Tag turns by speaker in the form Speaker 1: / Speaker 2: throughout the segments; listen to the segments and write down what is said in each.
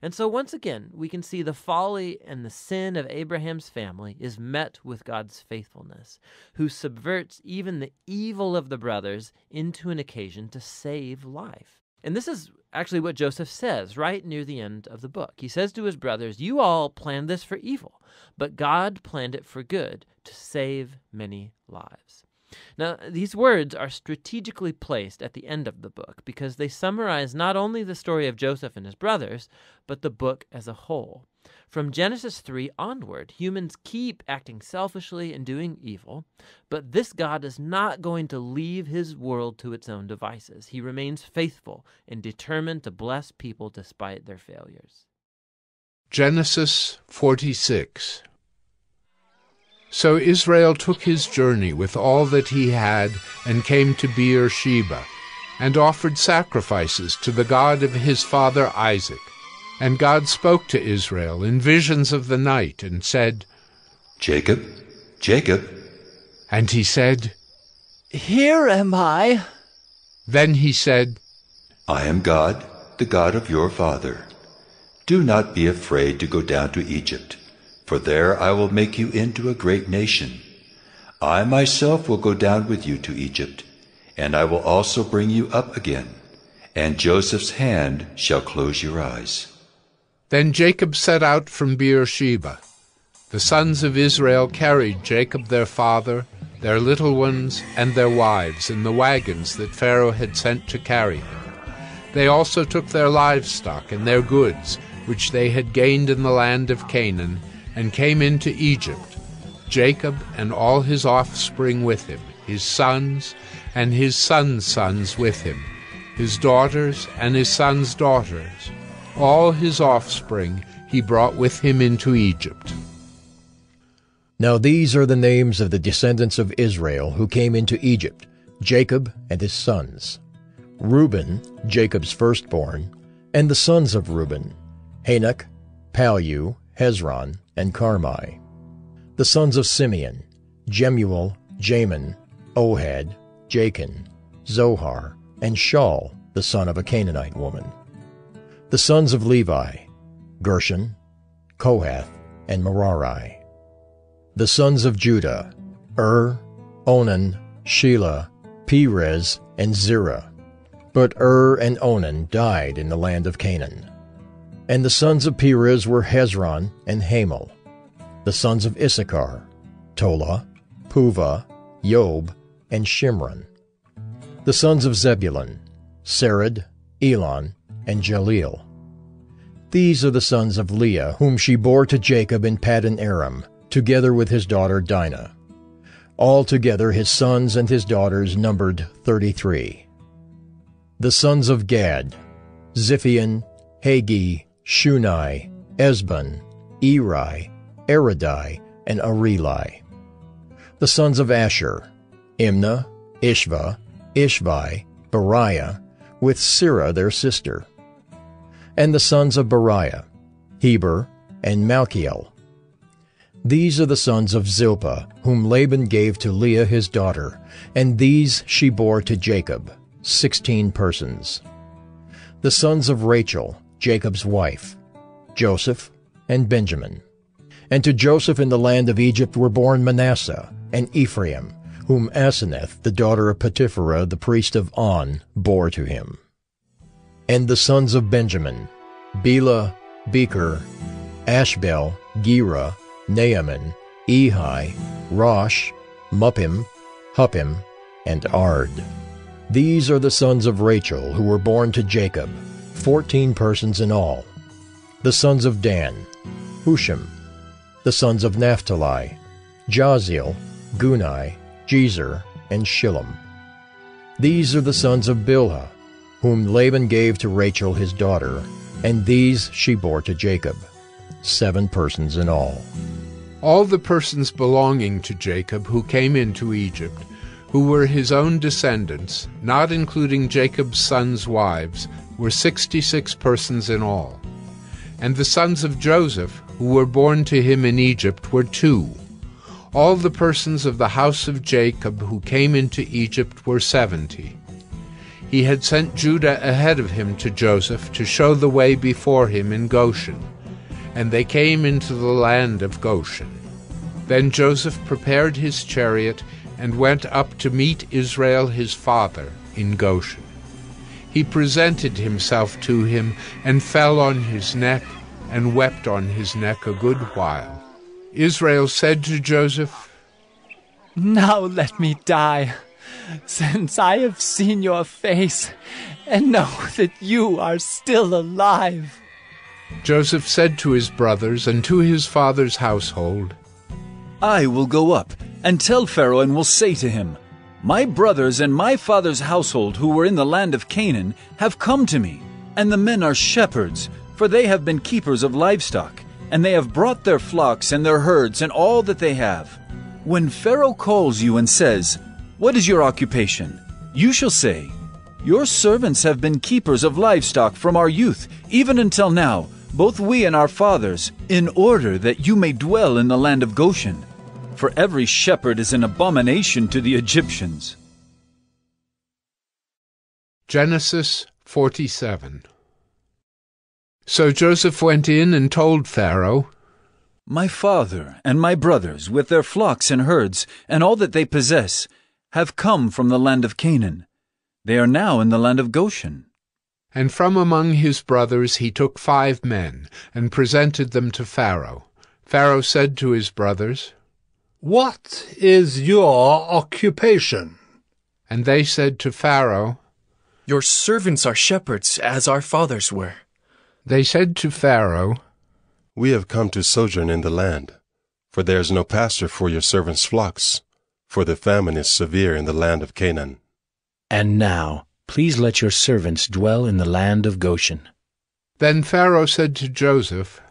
Speaker 1: And so once again, we can see the folly and the sin of Abraham's family is met with God's faithfulness, who subverts even the evil of the brothers into an occasion to save life. And this is actually what Joseph says right near the end of the book. He says to his brothers, "You all planned this for evil, but God planned it for good, to save many lives." Now, these words are strategically placed at the end of the book because they summarize not only the story of Joseph and his brothers, but the book as a whole. From Genesis 3 onward, humans keep acting selfishly and doing evil, but this God is not going to leave his world to its own devices. He remains faithful and determined to bless people despite their failures.
Speaker 2: Genesis 46. So Israel took his journey with all that he had and came to Beer-sheba, and offered sacrifices to the God of his father Isaac. And God spoke to Israel in visions of the night and said,
Speaker 3: "Jacob, Jacob."
Speaker 2: And he said,
Speaker 4: "Here am I."
Speaker 2: Then he said,
Speaker 3: "I am God, the God of your father. Do not be afraid to go down to Egypt, for there I will make you into a great nation. I myself will go down with you to Egypt, and I will also bring you up again, and Joseph's hand shall close your eyes."
Speaker 2: Then Jacob set out from Beer-sheba. The sons of Israel carried Jacob their father, their little ones, and their wives in the wagons that Pharaoh had sent to carry them. They also took their livestock and their goods, which they had gained in the land of Canaan, and came into Egypt, Jacob and all his offspring with him, his sons and his sons' sons with him, his daughters and his sons' daughters. All his offspring he brought with him into Egypt.
Speaker 5: Now these are the names of the descendants of Israel who came into Egypt, Jacob and his sons. Reuben, Jacob's firstborn, and the sons of Reuben, Hanok, Palu, Hezron, and Carmi. The sons of Simeon, Jemuel, Jamin, Ohad, Jachin, Zohar, and Shaul, the son of a Canaanite woman. The sons of Levi, Gershon, Kohath, and Merari. The sons of Judah, Onan, Shelah, Perez, and Zerah. But and Onan died in the land of Canaan. And the sons of Perez were Hezron and Hamel. The sons of Issachar, Tola, Puvah, Job, and Shimron. The sons of Zebulun, Sered, Elon, and Jaleel. These are the sons of Leah, whom she bore to Jacob in Paddan Aram, together with his daughter Dinah. Altogether his sons and his daughters numbered 33. The sons of Gad, Ziphion, Hagi, Shunai, Esbon, Eri, Eridai, and Areli. The sons of Asher, Imnah, Ishva, Ishvi, Beriah, with Sirah their sister. And the sons of Beriah, Heber, and Malchiel. These are the sons of Zilpah, whom Laban gave to Leah his daughter, and these she bore to Jacob, 16 persons. The sons of Rachel, Jacob's wife, Joseph, and Benjamin. And to Joseph in the land of Egypt were born Manasseh and Ephraim, whom Asenath, the daughter of Potipherah, the priest of On, bore to him. And the sons of Benjamin, Bela, Becher, Ashbel, Gera, Naaman, Ehi, Rosh, Muppim, Huppim, and Ard. These are the sons of Rachel who were born to Jacob, 14 persons in all. The sons of Dan, Hushim. The sons of Naphtali, Jaziel, Guni, Jezer, and Shillem. These are the sons of Bilhah, whom Laban gave to Rachel his daughter, and these she bore to Jacob, 7 persons in all.
Speaker 2: All the persons belonging to Jacob who came into Egypt, who were his own descendants, not including Jacob's sons' wives, were 66 persons in all. And the sons of Joseph, who were born to him in Egypt, were 2. All the persons of the house of Jacob who came into Egypt were 70. He had sent Judah ahead of him to Joseph to show the way before him in Goshen, and they came into the land of Goshen. Then Joseph prepared his chariot and went up to meet Israel his father in Goshen. He presented himself to him and fell on his neck and wept on his neck a good while. Israel said to Joseph,
Speaker 4: Now let me die, since I have seen your face and know that you are still alive.
Speaker 2: Joseph said to his brothers and to his father's household,
Speaker 6: I will go up and tell Pharaoh and will say to him, My brothers and my father's household who were in the land of Canaan have come to me, and the men are shepherds, for they have been keepers of livestock, and they have brought their flocks and their herds and all that they have. When Pharaoh calls you and says, What is your occupation? You shall say, Your servants have been keepers of livestock from our youth, even until now, both we and our fathers, in order that you may dwell in the land of Goshen. For every shepherd is an abomination to the Egyptians.
Speaker 2: Genesis 47. So Joseph went in and told Pharaoh,
Speaker 6: My father and my brothers, with their flocks and herds, and all that they possess, have come from the land of Canaan. They are now in the land of Goshen.
Speaker 2: And from among his brothers he took 5 men, and presented them to Pharaoh. Pharaoh said to his brothers,
Speaker 7: What is your occupation?
Speaker 2: And they said to Pharaoh,
Speaker 8: Your servants are shepherds, as our fathers were.
Speaker 2: They said to Pharaoh,
Speaker 9: We have come to sojourn in the land, for there is no pasture for your servants' flocks, for the famine is severe in the land of Canaan.
Speaker 10: And now, please let your servants dwell in the land of Goshen.
Speaker 2: Then Pharaoh said to Joseph,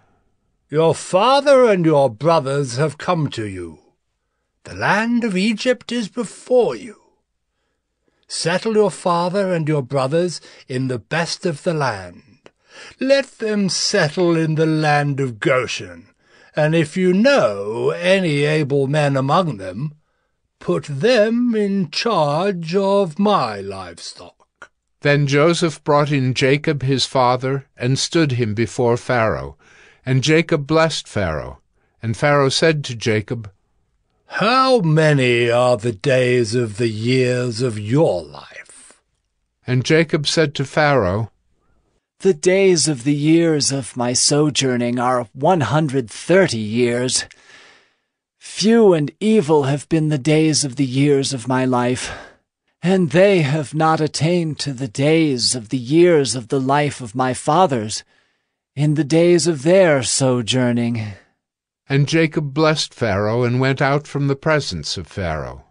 Speaker 7: Your father and your brothers have come to you. The land of Egypt is before you. Settle your father and your brothers in the best of the land. Let them settle in the land of Goshen, and if you know any able men among them, put them in charge of my livestock.
Speaker 2: Then Joseph brought in Jacob his father, and stood him before Pharaoh. And Jacob blessed Pharaoh. And Pharaoh said to Jacob,
Speaker 7: How many are the days of the years of your life?
Speaker 2: And Jacob said to Pharaoh,
Speaker 4: The days of the years of my sojourning are 130 years. Few and evil have been the days of the years of my life, and they have not attained to the days of the years of the life of my fathers, in the days of their sojourning.
Speaker 2: And Jacob blessed Pharaoh, and went out from the presence of Pharaoh.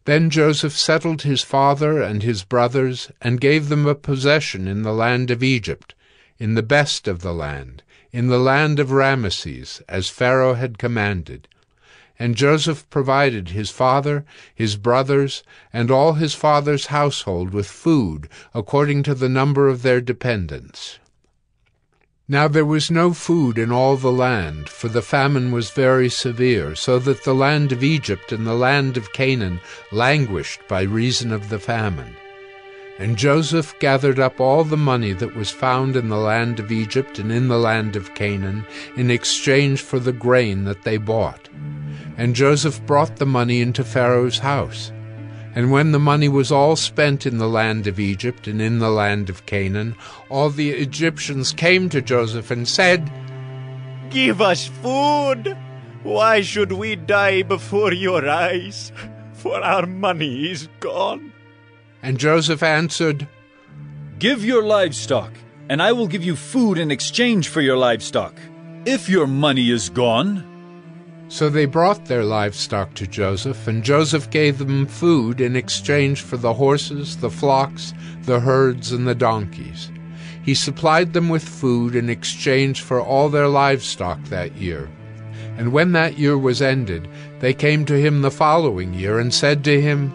Speaker 2: Then Joseph settled his father and his brothers, and gave them a possession in the land of Egypt, in the best of the land, in the land of Ramesses, as Pharaoh had commanded. And Joseph provided his father, his brothers, and all his father's household with food, according to the number of their dependents. Now there was no food in all the land, for the famine was very severe, so that the land of Egypt and the land of Canaan languished by reason of the famine. And Joseph gathered up all the money that was found in the land of Egypt and in the land of Canaan, in exchange for the grain that they bought. And Joseph brought the money into Pharaoh's house. And when the money was all spent in the land of Egypt and in the land of Canaan, all the Egyptians came to Joseph and said,
Speaker 11: Give us food! Why should we die before your eyes? For our money is gone.
Speaker 2: And Joseph answered,
Speaker 6: Give your livestock, and I will give you food in exchange for your livestock, if your money is gone.
Speaker 2: So they brought their livestock to Joseph, and Joseph gave them food in exchange for the horses, the flocks, the herds, and the donkeys. He supplied them with food in exchange for all their livestock that year. And when that year was ended, they came to him the following year and said to him,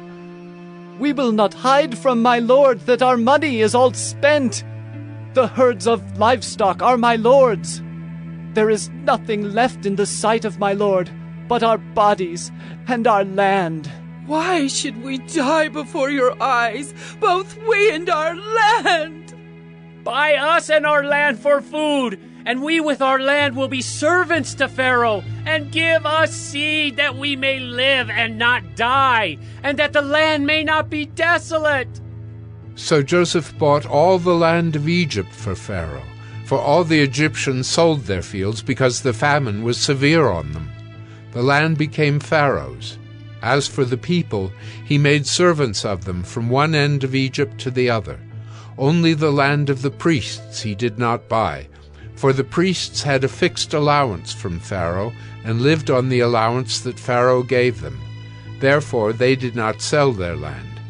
Speaker 4: We will not hide from my lord that our money is all spent. The herds of livestock are my lord's. There is nothing left in the sight of my lord but our bodies and our land.
Speaker 12: Why should we die before your eyes, both we and our land?
Speaker 13: Buy us and our land for food, and we with our land will be servants to Pharaoh, and give us seed that we may live and not die, and that the land may not be desolate.
Speaker 2: So Joseph bought all the land of Egypt for Pharaoh, for all the Egyptians sold their fields because the famine was severe on them. The land became Pharaoh's. As for the people, he made servants of them from one end of Egypt to the other. Only the land of the priests he did not buy, for the priests had a fixed allowance from Pharaoh and lived on the allowance that Pharaoh gave them. Therefore they did not sell their land.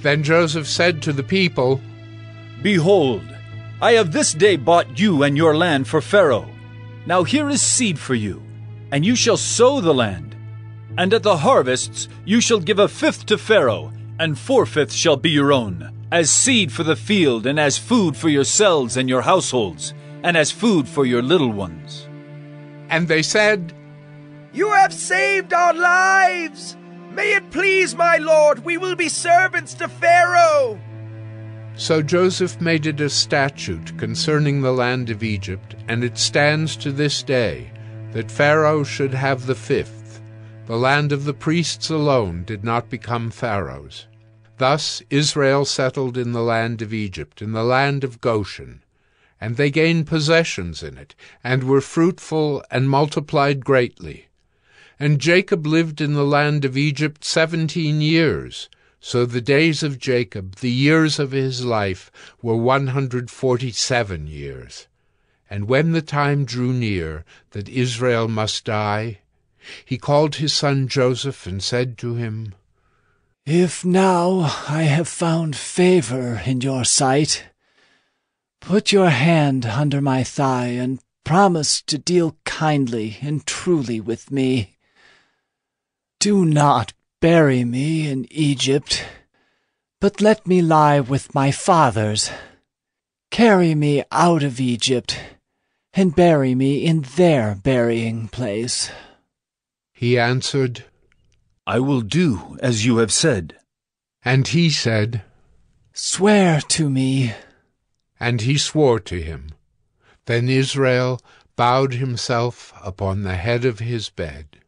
Speaker 2: Then Joseph said to the people,
Speaker 6: Behold, I have this day bought you and your land for Pharaoh. Now here is seed for you, and you shall sow the land. And at the harvests you shall give 1/5 to Pharaoh, and 4/5 shall be your own, as seed for the field, and as food for yourselves and your households, and as food for your little ones.
Speaker 2: And they said,
Speaker 14: You have saved our lives. May it please my lord, we will be servants to Pharaoh.
Speaker 2: So Joseph made it a statute concerning the land of Egypt, and it stands to this day, that Pharaoh should have the 5th. The land of the priests alone did not become Pharaoh's. Thus Israel settled in the land of Egypt, in the land of Goshen, and they gained possessions in it, and were fruitful and multiplied greatly. And Jacob lived in the land of Egypt 17 years. So the days of Jacob, the years of his life, were 147 years. And when the time drew near that Israel must die, he called his son Joseph and said to him,
Speaker 4: If now I have found favor in your sight, put your hand under my thigh and promise to deal kindly and truly with me. Do not bury me in Egypt, but let me lie with my fathers. Carry me out of Egypt and bury me in their burying place.
Speaker 2: He answered,
Speaker 6: I will do as you have said.
Speaker 2: And he said,
Speaker 4: Swear to me.
Speaker 2: And he swore to him. Then Israel bowed himself upon the head of his bed.